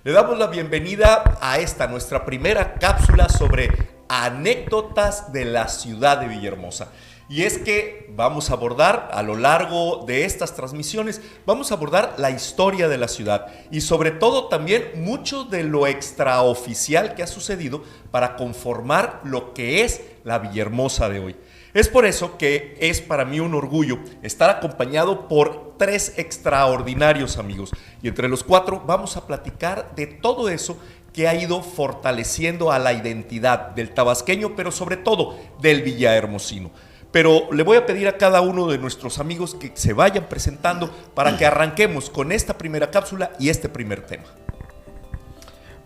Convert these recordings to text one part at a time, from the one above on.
Le damos la bienvenida a esta, nuestra primera cápsula sobre anécdotas de la ciudad de Villahermosa. Y es que vamos a abordar a lo largo de estas transmisiones, vamos a abordar la historia de la ciudad y sobre todo también mucho de lo extraoficial que ha sucedido para conformar lo que es la Villahermosa de hoy. Es por eso que es para mí un orgullo estar acompañado por tres extraordinarios amigos. Y entre los cuatro vamos a platicar de todo eso que ha ido fortaleciendo a la identidad del tabasqueño, pero sobre todo del villahermosino. Pero le voy a pedir a cada uno de nuestros amigos que se vayan presentando para que arranquemos con esta primera cápsula y este primer tema.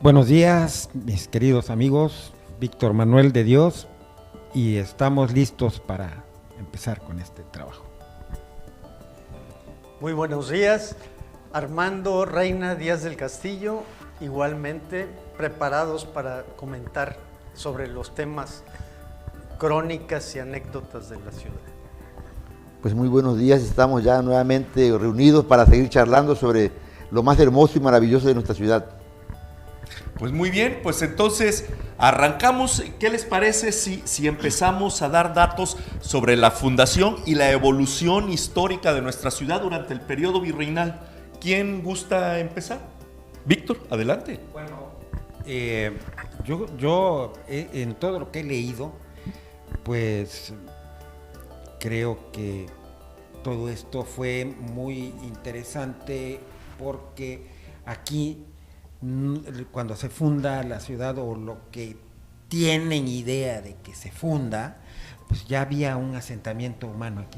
Buenos días, mis queridos amigos, Víctor Manuel de Dios, y estamos listos para empezar con este trabajo. Muy buenos días, Armando Reina Díaz del Castillo, igualmente preparados para comentar sobre los temas, crónicas y anécdotas de la ciudad. Pues muy buenos días, estamos ya nuevamente reunidos para seguir charlando sobre lo más hermoso y maravilloso de nuestra ciudad. Pues muy bien, pues entonces arrancamos. ¿Qué les parece si empezamos a dar datos sobre la fundación y la evolución histórica de nuestra ciudad durante el periodo virreinal? ¿Quién gusta empezar? Víctor, adelante. Bueno, yo en todo lo que he leído, pues creo que todo esto fue muy interesante porque aquí, cuando se funda la ciudad o lo que tienen idea de que se funda, pues ya había un asentamiento humano aquí.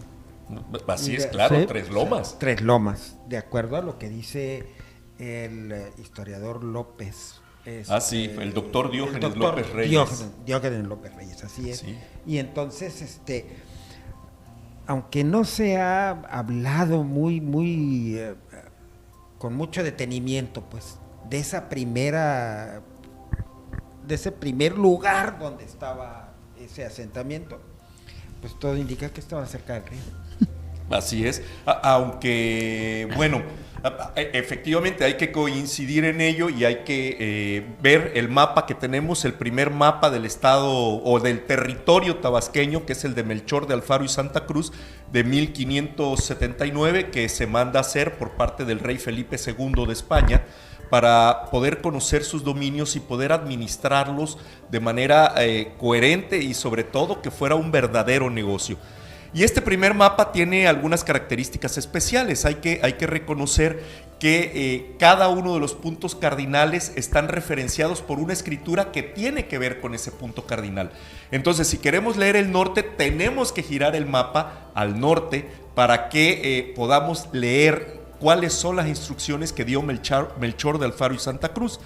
Así es, claro, ¿sí? Tres Lomas. Tres Lomas, de acuerdo a lo que dice el historiador López. Sí, el doctor Diógenes López Reyes. Diógenes López Reyes, así es. Sí. Y entonces, aunque no se ha hablado con mucho detenimiento, pues, de ese primer lugar donde estaba ese asentamiento, pues todo indica que estaba cerca del río. Así es, aunque, bueno, efectivamente hay que coincidir en ello y hay que ver el mapa que tenemos, el primer mapa del estado o del territorio tabasqueño, que es el de Melchor de Alfaro y Santa Cruz, de 1579, que se manda a hacer por parte del rey Felipe II de España, para poder conocer sus dominios y poder administrarlos de manera coherente y sobre todo que fuera un verdadero negocio. Y este primer mapa tiene algunas características especiales. Hay que reconocer que cada uno de los puntos cardinales están referenciados por una escritura que tiene que ver con ese punto cardinal. Entonces, si queremos leer el norte, tenemos que girar el mapa al norte para que podamos leer cuáles son las instrucciones que dio Melchor de Alfaro y Santa Cruz.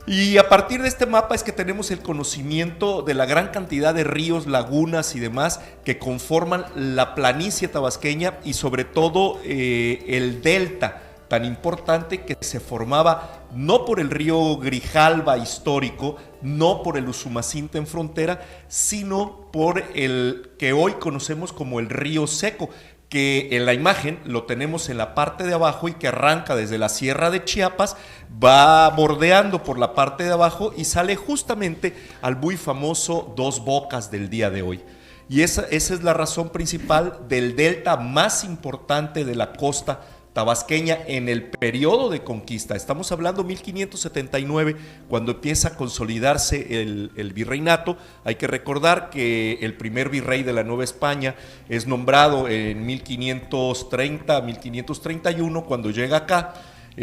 Y a partir de este mapa es que tenemos el conocimiento de la gran cantidad de ríos, lagunas y demás que conforman la planicie tabasqueña y sobre todo el delta tan importante que se formaba no por el río Grijalva histórico, no por el Usumacinta en frontera, sino por el que hoy conocemos como el río Seco, que en la imagen lo tenemos en la parte de abajo y que arranca desde la Sierra de Chiapas, va bordeando por la parte de abajo y sale justamente al muy famoso Dos Bocas del día de hoy. Y esa es la razón principal del delta más importante de la costa tabasqueña en el periodo de conquista. Estamos hablando 1579, cuando empieza a consolidarse el virreinato. Hay que recordar que el primer virrey de la Nueva España es nombrado en 1530, 1531, cuando llega acá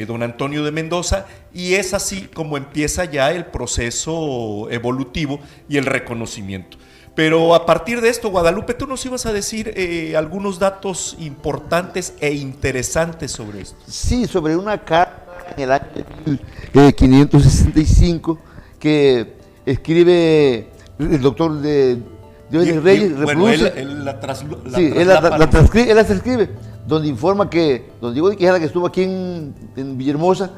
don Antonio de Mendoza, y es así como empieza ya el proceso evolutivo y el reconocimiento. Pero a partir de esto, Guadalupe, tú nos ibas a decir algunos datos importantes e interesantes sobre esto. Sí, sobre una carta en el año 1565 que escribe el doctor de Diógenes Reyes. Bueno, él la transcribe, donde informa que don Diego de Quijada, que estuvo aquí en Villahermosa,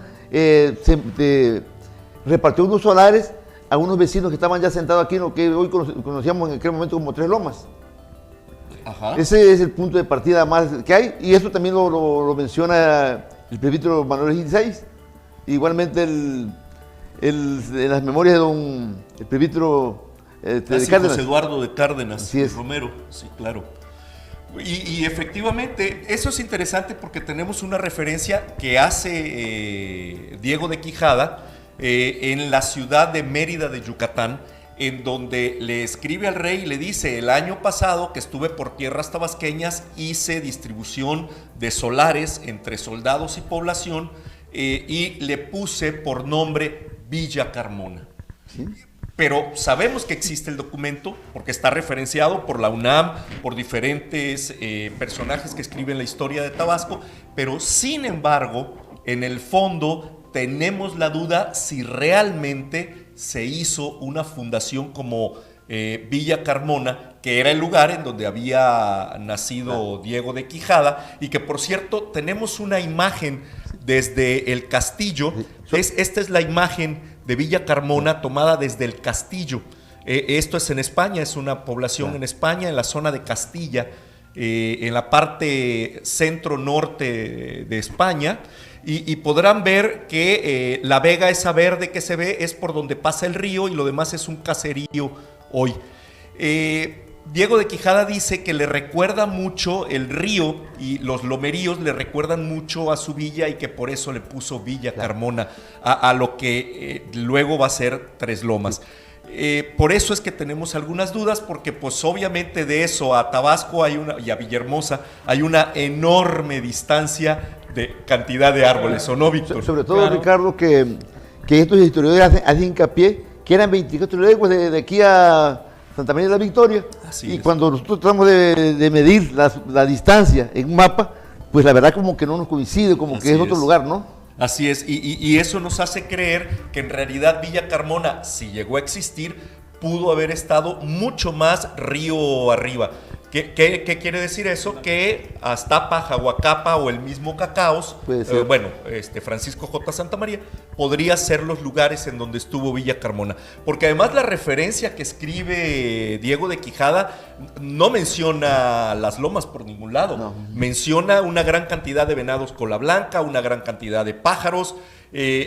repartió unos solares a unos vecinos que estaban ya sentados aquí en lo que hoy conocíamos en aquel momento como Tres Lomas. Ajá. Ese es el punto de partida más que hay, y eso también lo menciona el presbítero Manuel XVI. igualmente de las memorias de el presbítero de Cárdenas. José Eduardo de Cárdenas, Así es. Romero, sí, claro. Y efectivamente, eso es interesante porque tenemos una referencia que hace Diego de Quijada en la ciudad de Mérida de Yucatán, en donde le escribe al rey y le dice: el año pasado que estuve por tierras tabasqueñas hice distribución de solares entre soldados y población, y le puse por nombre Villa Carmona. ¿Sí? Pero sabemos que existe el documento porque está referenciado por la UNAM, por diferentes personajes que escriben la historia de Tabasco, pero sin embargo, en el fondo tenemos la duda si realmente se hizo una fundación como Villa Carmona, que era el lugar en donde había nacido Diego de Quijada, y que por cierto tenemos una imagen desde el castillo. Esta es la imagen de Villa Carmona tomada desde el castillo. Esto es en España, es una población en España, en la zona de Castilla, en la parte centro-norte de España, y podrán ver que la vega esa verde que se ve es por donde pasa el río y lo demás es un caserío hoy. Diego de Quijada dice que le recuerda mucho el río y los lomeríos le recuerdan mucho a su villa y que por eso le puso Villa Carmona a lo que luego va a ser Tres Lomas. Por eso es que tenemos algunas dudas, porque pues obviamente de eso a Tabasco y a Villahermosa hay una enorme distancia de cantidad de árboles, ¿o no, Víctor? Sobre todo, claro, Ricardo, que estos historiadores hacen hincapié que eran 24 leguas de aquí a Santa María de la Victoria. Así es. Cuando nosotros tratamos de medir la distancia en un mapa, pues la verdad como que no nos coincide, como que es otro lugar, ¿no? Así es, y eso nos hace creer que en realidad Villa Carmona, si llegó a existir, pudo haber estado mucho más río arriba. ¿Qué quiere decir eso? Que Aztapa, Jahuacapa o el mismo Cacaos, Francisco J. Santamaría, podría ser los lugares en donde estuvo Villa Carmona. Porque además la referencia que escribe Diego de Quijada no menciona las lomas por ningún lado. No. Menciona una gran cantidad de venados cola blanca, una gran cantidad de pájaros,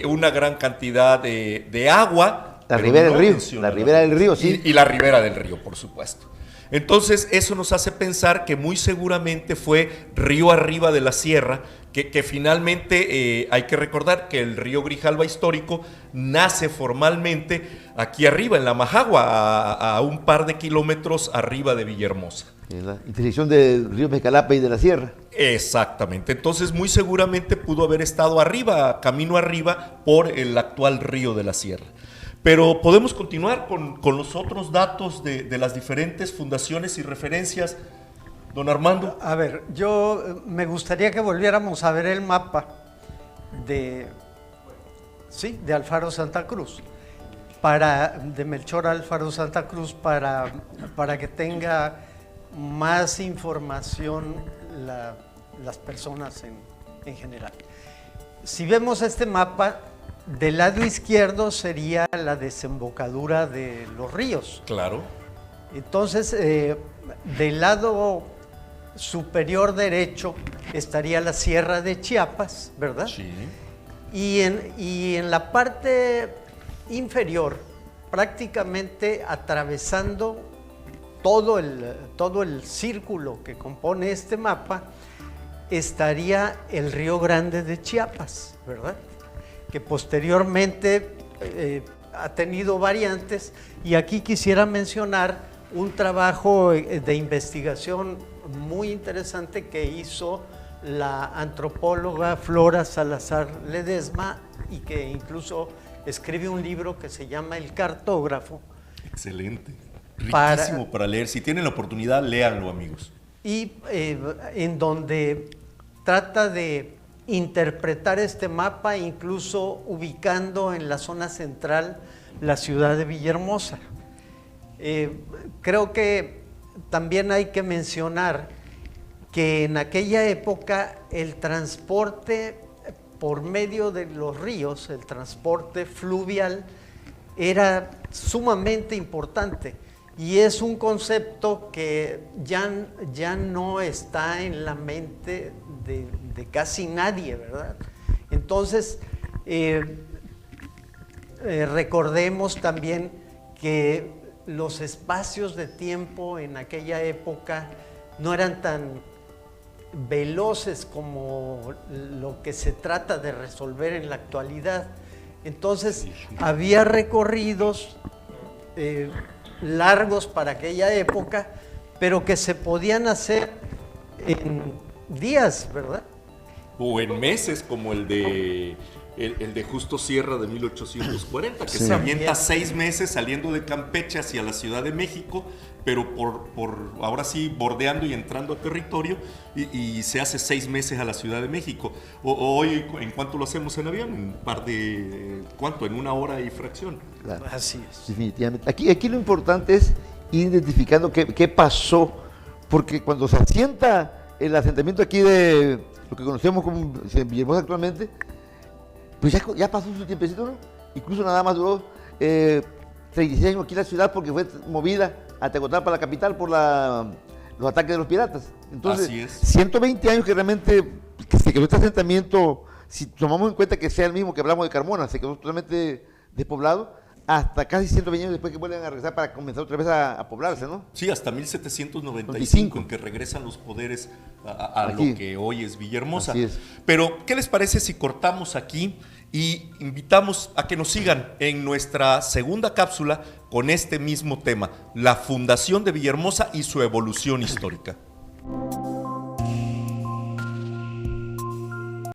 una gran cantidad de agua. La ribera del río. La ribera del río, sí. Y la ribera del río, por supuesto. Entonces eso nos hace pensar que muy seguramente fue río arriba de la sierra, que finalmente hay que recordar que el río Grijalva histórico nace formalmente aquí arriba, en la Majagua, a un par de kilómetros arriba de Villahermosa. En la intersección del río Mezcalapa y de la sierra. Exactamente, entonces muy seguramente pudo haber estado arriba, camino arriba, por el actual río de la sierra. Pero podemos continuar con los otros datos de las diferentes fundaciones y referencias, don Armando. A ver, yo me gustaría que volviéramos a ver el mapa de Alfaro Santa Cruz, de Melchor Alfaro Santa Cruz, para que tenga más información las personas en general. Si vemos este mapa, del lado izquierdo sería la desembocadura de los ríos. Claro. Entonces, del lado superior derecho estaría la Sierra de Chiapas, ¿verdad? Sí. Y en la parte inferior, prácticamente atravesando todo el círculo que compone este mapa, estaría el Río Grande de Chiapas, ¿verdad? Que posteriormente ha tenido variantes, y aquí quisiera mencionar un trabajo de investigación muy interesante que hizo la antropóloga Flora Salazar Ledesma, y que incluso escribe un libro que se llama El Cartógrafo. Excelente, riquísimo para leer. Si tienen la oportunidad, léanlo, amigos. Y en donde trata de interpretar este mapa, incluso ubicando en la zona central la ciudad de Villahermosa. Creo que también hay que mencionar que en aquella época el transporte por medio de los ríos, el transporte fluvial, era sumamente importante, y es un concepto que ya no está en la mente de casi nadie, ¿verdad? Entonces, Recordemos también que los espacios de tiempo en aquella época no eran tan veloces como lo que se trata de resolver en la actualidad. Entonces, había recorridos largos para aquella época, pero que se podían hacer en días, ¿verdad? O en meses, como el de Justo Sierra de 1840, que Sí. se avienta 6 meses saliendo de Campeche hacia la Ciudad de México, pero por ahora sí bordeando y entrando a territorio, y se hace 6 meses a la Ciudad de México. Hoy, ¿en cuánto lo hacemos en avión? En par de, ¿cuánto? En 1 hora y fracción. Claro. Así es. Definitivamente. Aquí lo importante es ir identificando qué pasó, porque cuando se asienta el asentamiento aquí de lo que conocemos como Villahermosa actualmente, pues ya pasó su tiempecito, ¿no? Incluso nada más duró 36 años aquí en la ciudad porque fue movida a Tecotalpa, la capital, por los ataques de los piratas. Entonces, Así es. 120 años que realmente que se quedó este asentamiento, si tomamos en cuenta que sea el mismo que hablamos de Carmona, se quedó totalmente despoblado, hasta casi 120 años después que vuelven a regresar para comenzar otra vez a poblarse, ¿no? Sí, hasta 1795, en que regresan los poderes a Aquí. lo que hoy es Villahermosa. Así es. Pero, ¿qué les parece si cortamos aquí y invitamos a que nos sigan en nuestra segunda cápsula con este mismo tema, la fundación de Villahermosa y su evolución histórica?